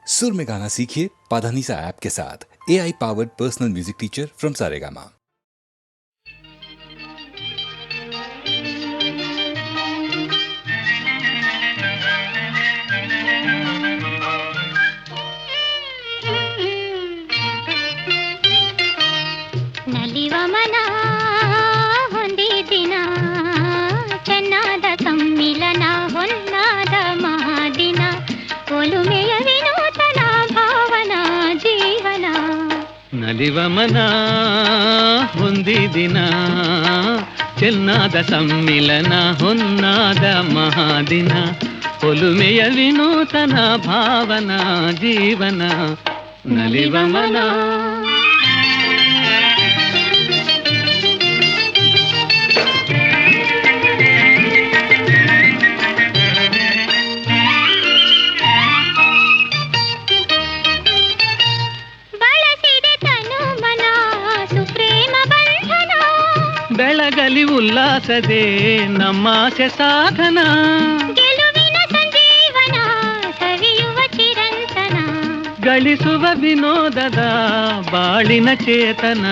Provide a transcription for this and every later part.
सुर में गाना सीखिए पाधानीसा ऐप के साथ। AI powered personal music teacher from Saregama. ನಲಿವಮನ ಹೊಂದಿದಿನ ಚೆನ್ನಾದ ಸಮ್ಮಿಲನ ಹೊನ್ನಾದ ಮಹಾದಿನ ಒಲುಮೆಯ ವಿನೂತನ ಭಾವನ ಜೀವನ ನಲಿವಮನ ಹೊಂದಿದಿನ ಚೆನ್ನಾದ ಸಮ್ಮಿಲನ ಹೊನ್ನಾದ ಮಹಾದಿನ ಒಲುಮೆಯ ವಿನೂತನ ಭಾವನ ಜೀವನ ನಲಿವಮನ ಬೆಳಗಲಿ ಉಲ್ಲಾಸದೆ ನಮ್ಮಾಸೆ ಸಾಧನ ಗೆಲುವಿನ ಸಂಜೀವನ ಸವಿಯುವ ಚಿರಂತನ ಗಳಿಸುವ ವಿನೋದದ ಬಾಳಿನ ಚೇತನ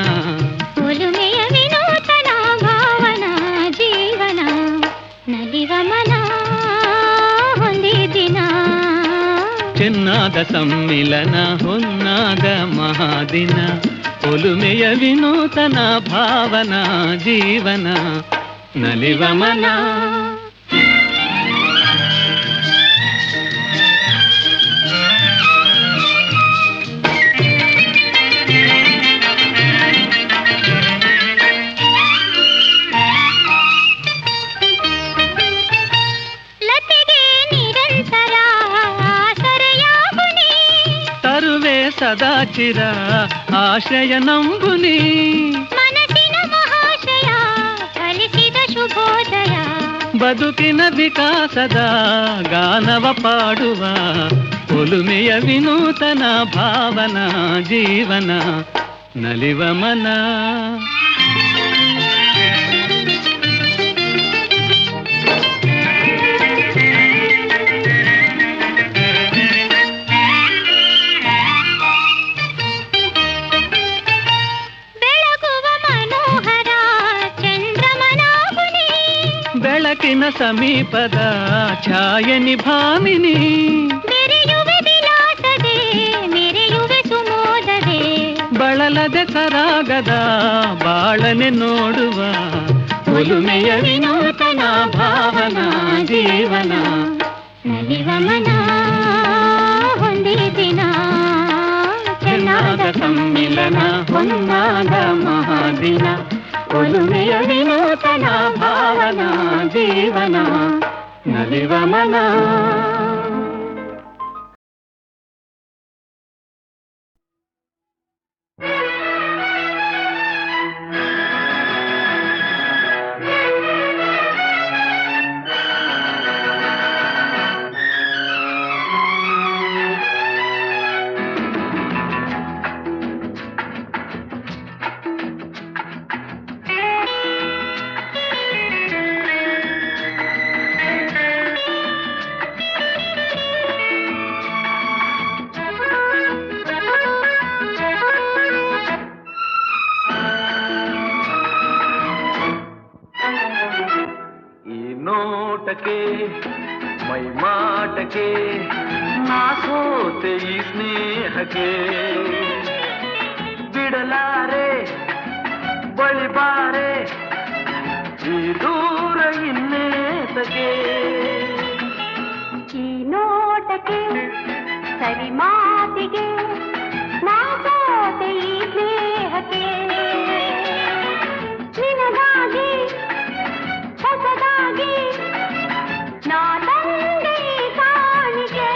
ಒಲುಮೆಯ ವಿನೂತನ ಭಾವನ ಜೀವನ ನಲಿವ ಮನ ಹೊಂದಿದಿನ ಚೆನ್ನಾದ ಸಮ್ಮಿಲನ ಹೊನ್ನಾದ ಮಹಾದಿನ ಒಲುಮೆಯ ವಿನೂತನ ಭಾವನ ಜೀವನ ನಲಿವ ಮನ ಲತೆಗೆ ನಿರಂತರ ಆಸರೆಯಾಗುನಿ ತರುವೆ ಸದಾಚಿರ ಆಶ್ರಯ ನಂಬುನಿ ಮನಸ್ಸಿನ ಮಹಾಶಯ ಕಲಿಸಿದ ಶುಭೋದಯ ಬದುಕಿನ ವಿಕಾಸದ ಗಾನವ ಪಾಡುವ ಒಲುಮೆಯ ವಿನೂತನ ಭಾವನ ಜೀವನ ನಲಿವ ಮನ ಬೆಳಕಿನ ಸಮೀಪದ ಛಾಯೆ ನಿಭಾಮಿನಿ ಬೆರೆಯುವೆ ವಿಲಾಸದೆ ಮೆರೆಯುವೆ ಸುಮೋದದೆ ಬಳಲದೆ ಸರಾಗದ ಬಾಳನೆ ನೋಡುವ ಒಲುಮೆಯ ವಿನೂತನ ಭಾವನ ಜೀವನ ನಲಿವ ಮನ ಹೊಂದಿದಿನ ಚೆನ್ನಾದ ಸಮ್ಮಿಲನ ಹೊನ್ನಾದ ಮಹಾದಿನ ಒಲುಮೆಯ ವಿನೂತನ ಭಾವನ ಜೀವನ ನಲಿವ ಮನ ನೋಟಕ್ಕೆ ಮೈ ಮಾಟಕ್ಕೆ ನಾ ಸೋತೆ ಈ ಸ್ನೇಹಕ್ಕೆ ಬಿಡಲಾರೆ ಬಳಿಬಾರೆ ಈ ದೂರ ಇನ್ನೇತಕ್ಕೆ ಈ ನೋಟಕ್ಕೆ ಸರಿ ಮಾತಿಗೆ ನಾ ಸೋತೆ ಈ ಸ್ನೇಹಕ್ಕೆ ನಿನಗಾಗಿ ಹೊಸದಾಗಿ ನಾ ತಂದೆ ಕಾಣಿಕೆ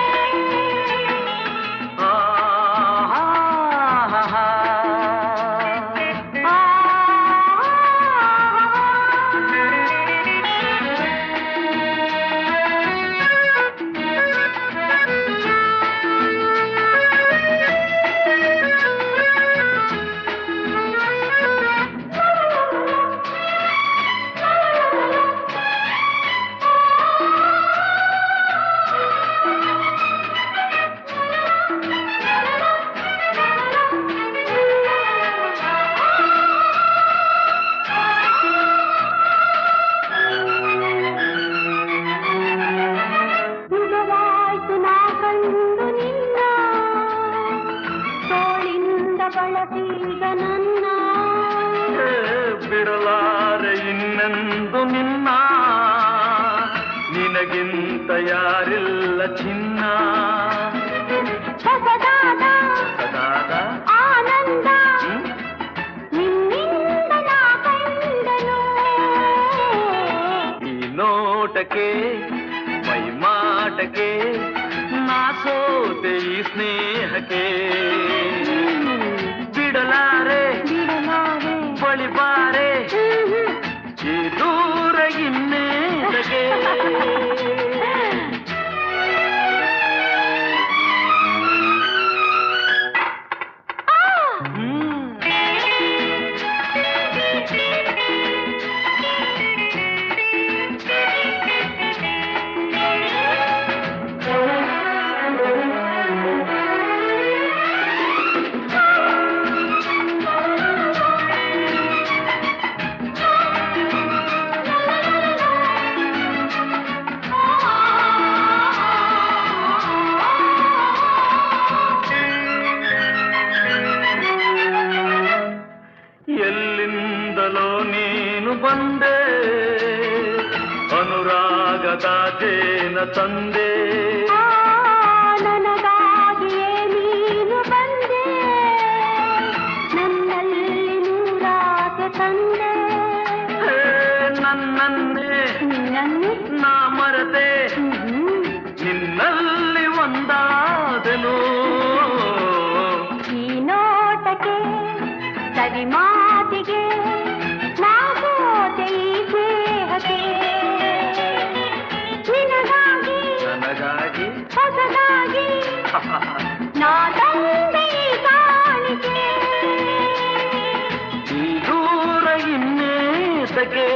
ಸ್ನೇಹಕ್ಕೆ ಬಿಡಲಾರೆ ಬಿಡಲಾರೆ ಬಳಿಬಾರೆ ಈ ದೂರ ಇನ್ನೇತಕ್ಕೆ ಎಲ್ಲಿಂದಲೋ ನೀನು ಬಂದೆ ಅನುರಾಗದ ಜೇನ ತಂದೆ ನನಗಾಗಿಯೇ ನೀನು ಬಂದೆ ನನ್ನಲ್ಲಿ ನೂರಾಸೆ ತಂದೆ ಹೇ, ನನ್ನನ್ನೇ ನಿನ್ನನ್ನು ನಾ ಮರೆತೆ ನಿನ್ನಲ್ಲಿ ಒಂದಾದೆನು ಈ ನೋಟಕ್ಕೆ ಸರಿ ಮಾತಿಗೆ ನಾ ಸೋತೆ ಈ ದೇಹಕ್ಕೆ ನಿನಗಾಗಿ ನನಗಾಗಿ ಹೊಸದಾಗಿ ನಾ ತಂದೆ ಈ ಕಾಣಿಕೆ ಈ ದೂರ ಇನ್ನೇತಕ್ಕೆ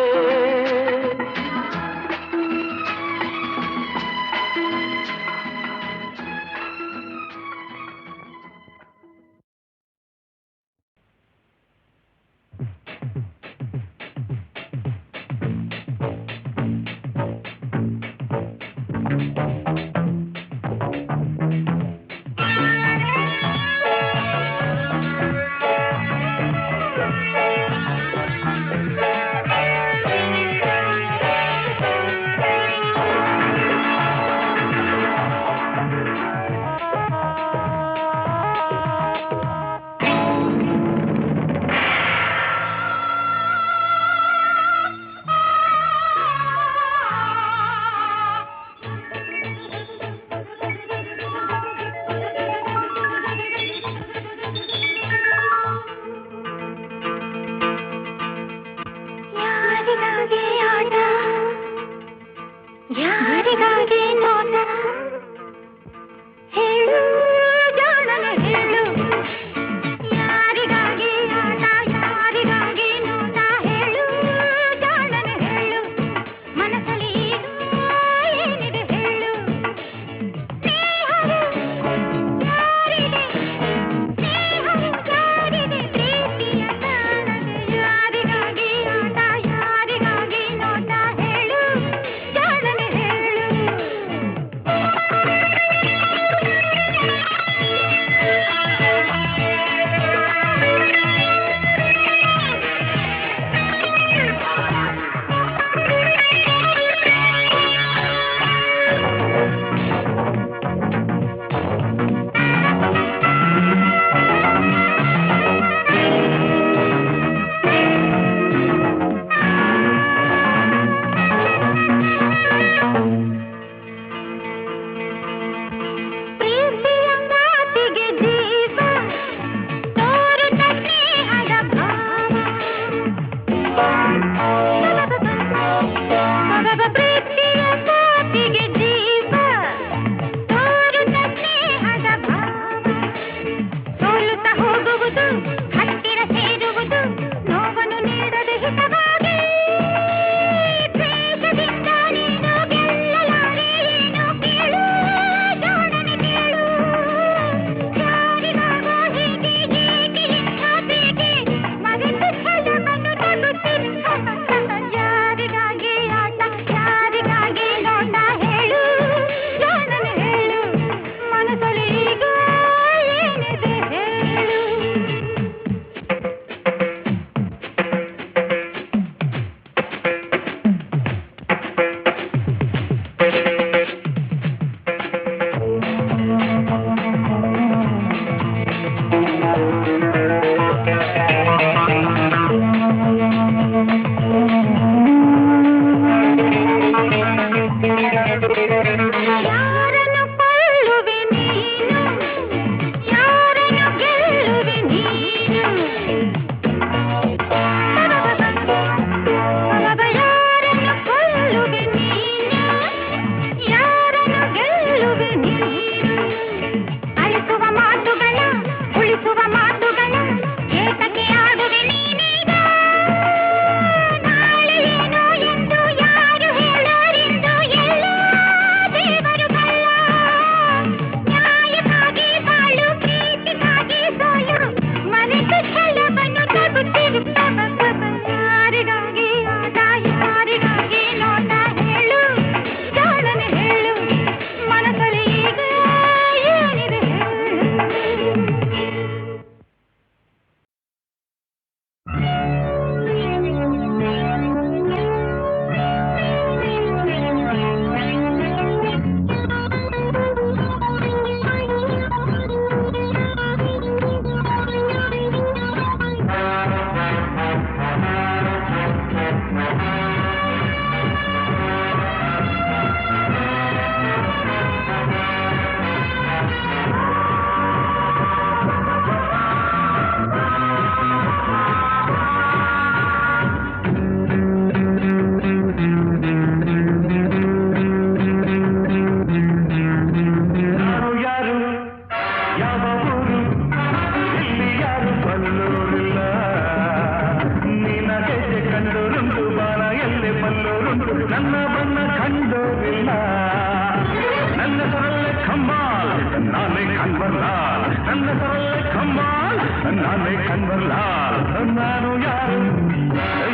ಕನ್ವರ್ಲಾಲ್ ನನ್ನ ಹೆಸರಲ್ಲೇ ಕಮ್ಮಾಲ್ ನಾನೇ ಕನ್ವರ್ಲಾಲ್ ನಾನು ಯಾರು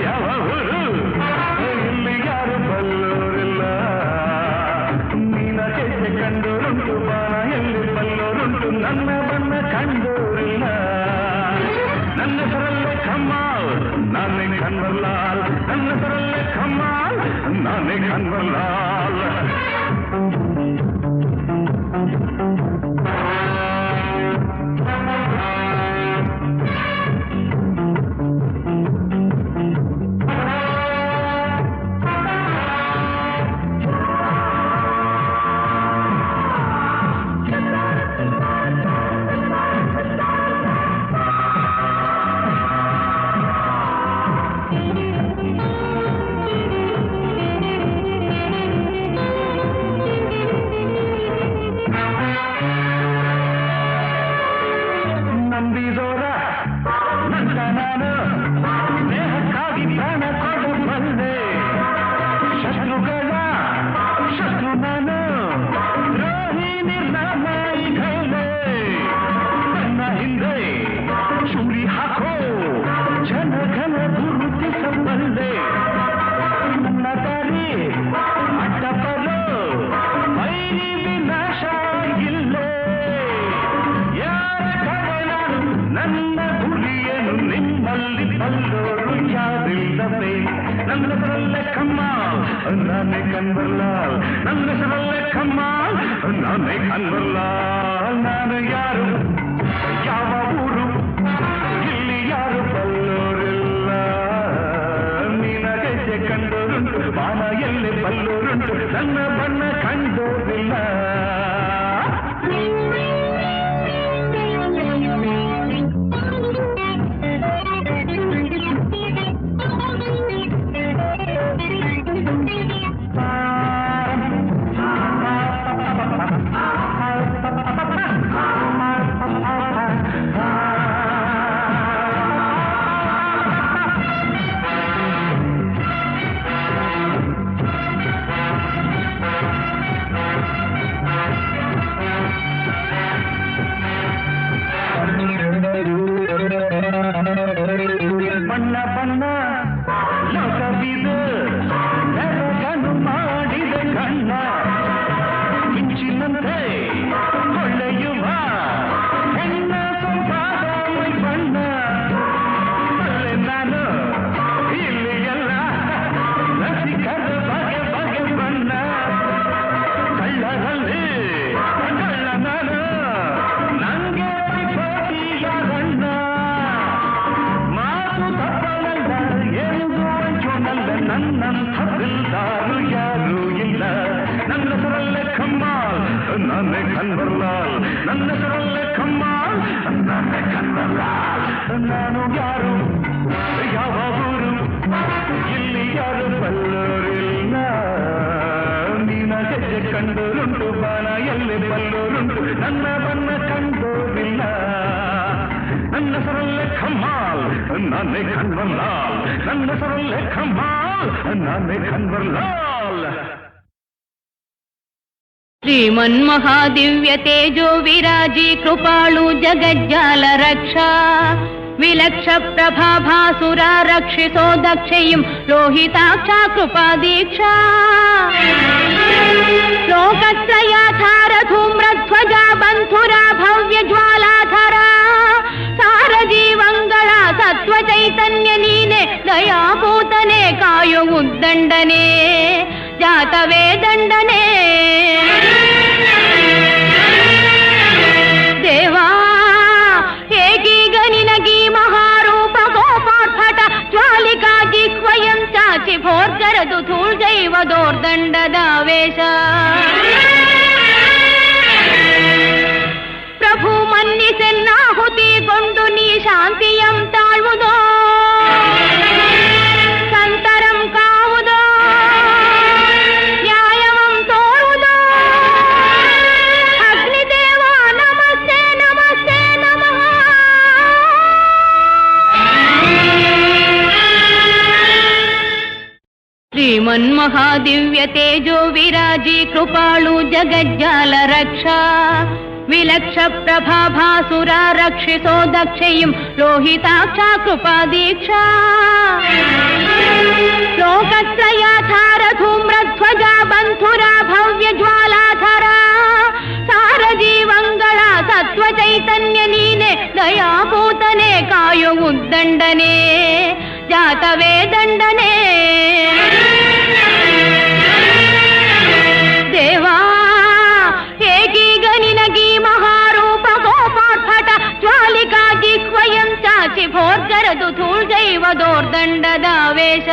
ಯಾವ ಊರು ಇಲ್ಲಿ ಯಾರು ಬಲ್ಲೋರಿಲ್ಲ ನೀನ ಹೆಜ್ಜೆ ಕಂಡೋರುಂಟು ಬಾಣ ಎಲ್ಲಿ ಬಲ್ಲೋರುಂಟು ನನ್ನ ಬಣ್ಣ ಕಂಡೋರಿಲ್ಲ ನನ್ನ ಹೆಸರಲ್ಲೇ ಕಮ್ಮಾಲ್ ನಾನೇ ಕನ್ವರ್ಲಾಲ್ ನನ್ನ ಹೆಸರಲ್ಲೇ ಕಮ್ಮಾಲ್ ನಾನೇ ಕನ್ವರ್ಲಾಲ್ ನಂಬಿದೋರ ನನ್ನ ನಾನು ಸ್ನೇಹಕ್ಕಾಗಿ ಪ್ರಾಣ ಕೊಡು ಬಂದೆ ಶತ್ರುಗಳ ಶತ್ರು ನಾನು ದ್ರೋಹಿ ನಿರ್ನಾಮಾಯಿ ಕೈಲೆ ನನ್ನ ಹಿಂದೆ ಚೂರಿ ಹಾಕೋ ಜನಗಳ ಗುರುತಿಸಬಲ್ಲೆ ನನ್ನ ದಾರಿ ಅಡ್ಡಬರು ವೈರಿ ವಿನಾಶ ಇಲ್ಲೇ ನನ್ನ ಗುರಿಯನ್ನು ನಿಮ್ಮಲ್ಲಿ ಬಲ್ಲೋರು ಯಾರಿಲ್ಲವೇ ನನ್ನ ಹೆಸರಲ್ಲೇ ಕಮ್ಮಾಲ್ ನಾನೇ ಕನ್ವರ್ಲಾಲ್ ನನ್ನ ಹೆಸರಲ್ಲೇ ಕಮ್ಮಾಲ್ ನಾನೇ ಕನ್ವರ್ಲಾಲ್ ನಾನು ಯಾರು ಯಾವ ಊರು ಇಲ್ಲಿ ಯಾರು ಬಲ್ಲೋರಿಲ್ಲ ನೀನ ಹೆಜ್ಜೆ ಕಂಡೋರುಂಟು ಬಾಣ ಎಲ್ಲಿ ಬಲ್ಲೋರುಂಟು ನನ್ನ ಬಣ್ಣ ಕಂಡೋರಿಲ್ಲ ಬಣ್ಣ ಬಣ್ಣ ಲೋಕವಿದು ಬೆಳಗನ್ನು ಮಾಡಿದ ಕಣ್ಣ ಮಿಂಚಿನಂತೆ ಹೊಳೆಯುವ ಹೆಣ್ಣ ಸೊಂಪಾದ ಮೈ ಬಣ್ಣ ಅಲ್ಲೇ ನಾನು ಇಲ್ಲಿ ಎಲ್ಲ ರಸಿಕರ ಬಗೆ ಬಗೆ ಬಣ್ಣ ಕಳ್ಳರಲ್ಲಿ ಕಳ್ಳ ನಾನು ನಂಗೆ ಪೈಪೋಟಿ ಯಾರಣ್ಣ ನನ್ನಂಥ ದಿಲ್ದಾರು ಯಾರೂ ಇಲ್ಲ ನನ್ನ ಹೆಸರಲ್ಲೇ ಕಮ್ಮಾಲ್ ನಾನೇ ಕನ್ವರ್ಲಾಲ್ ನನ್ನ ಹೆಸರಲ್ಲೇ ಕಮ್ಮಾಲ್ ನಾನೇ ಕನ್ವರ್ಲಾಲ್ ನಾನು ಯಾರು ಯಾವ ಊರು ಇಲ್ಲಿ ಯಾರು ಬಲ್ಲೋರಿಲ್ಲ ನೀನ ಹೆಜ್ಜೆ ಕಂಡೋರುಂಟು ಬಾಣ ಎಲ್ಲಿ ಬಲ್ಲೋರುಂಟು ನನ್ನ ಬಣ್ಣ ಕಂಡೋರಿಲ್ಲ ನನ್ನ ಹೆಸರಲ್ಲೇ ಕಮ್ಮಾಲ್ ನಾನೇ ಕನ್ವರ್ಲಾಲ್ ನನ್ನ ಹೆಸರಲ್ಲೇ ಕಮ್ಮಾಲ್ ನಾನೇ ಕನ್ವರ್ಲಾಲ್ ಶ್ರೀಮನ್ಮಹಾದಿವ್ಯ ತೇಜೋ ವಿರಾಜಿ ಕೃಪಾಳು ಜಗಜ್ಜಾಲ ರಕ್ಷಾ ವಿಲಕ್ಷ ಪ್ರಭಾಭಾಸುರ ರಕ್ಷಿಸೋ ದಕ್ಷೆಯಂ ಲೋಹಿತಾಕ್ಷ ಕೃಪಾ ದೀಕ್ಷಾ ಲೋಕತ್ರಯಾಧಾರ ಧೂಮ್ರಧ್ವಜ ಬಂಧುರ ಭವ್ಯ ಜ್ವಾಲಾಧರ ಸಾರ ಜೀವಂಗಳ ಸತ್ವ ಚೈತನ್ಯ ನೀನೆ ದಯಾಭೂತನೆ ಕಾಯು ಉದ್ದಂಡನೆ ಜಾತವೇ ದಂಡನೆ ದೇವಾ ಏಕೀಗ ನಿನಗೀ ಮಹಾರೂಪ ಗೋಪಾರ್ಭಟ ಜ್ವಾಲಿಕಾ ಜಿಹ್ವಯಂ ಚಾಚಿ ಭೋರ್ಗರದು ಧೂಳ್ಜೈವ ದೋರ್ದಂಡದ ವೇಷ ಪ್ರಭು ಮನ್ನಿಸೆನ್ನಾಹುತಿಗೊಂಡು ನೀ ಶಾಂತಿಯಂ ತಾಳ್ವುದೋ ಸಂತರಂ ಕಾವುದೋ ನ್ಯಾಯವಂ ತೋರುವುದೋ ಅಗ್ನಿದೇವ ನಮಸ್ತೆ ನಮಸ್ತೆ ನಮಃ ಶ್ರೀಮನ್ಮಹಾದಿವ್ಯ ತೇಜೋ ವಿರಾಜಿ ಕೃಪಾಳು ಜಗಜ್ಜಾಲ ರಕ್ಷಾ ವಿಲಕ್ಷ ಪ್ರಭಾಭಾಸುರ ರಕ್ಷಿಸೋ ದಕ್ಷೆಯಂ ಲೋಹಿತಾಕ್ಷ ಕೃಪಾದೀಕ್ಷಾ ಲೋಕತ್ರಯಾಧಾರ ಧೂಮ್ರಧ್ವಜ ಬಂಧುರ ಭವ್ಯ ಜ್ವಾಲಾಧರ ಸಾರಜೀವಂಗಳ ತತ್ವ ಚೈತನ್ಯ ನೀನೆ ದಯಾಭೂತನೆ ಕಾಯು ಉದ್ದಂಡನೆ ಜಾತವೇ ದಂಡನೆ ದೇವಾ ಏಕೀಗ ನಿನಗೀ ಮಹಾರೂಪ ಗೋಪಾರ್ಭಟ ಜ್ವಾಲಿಕಾ ಜಿಹ್ವಯಂ ಚಾಚಿ ಭೋರ್ಗರದು ಧೂಳ್ಜೈವ ದೋರ್ದಂಡದ ವೇಷ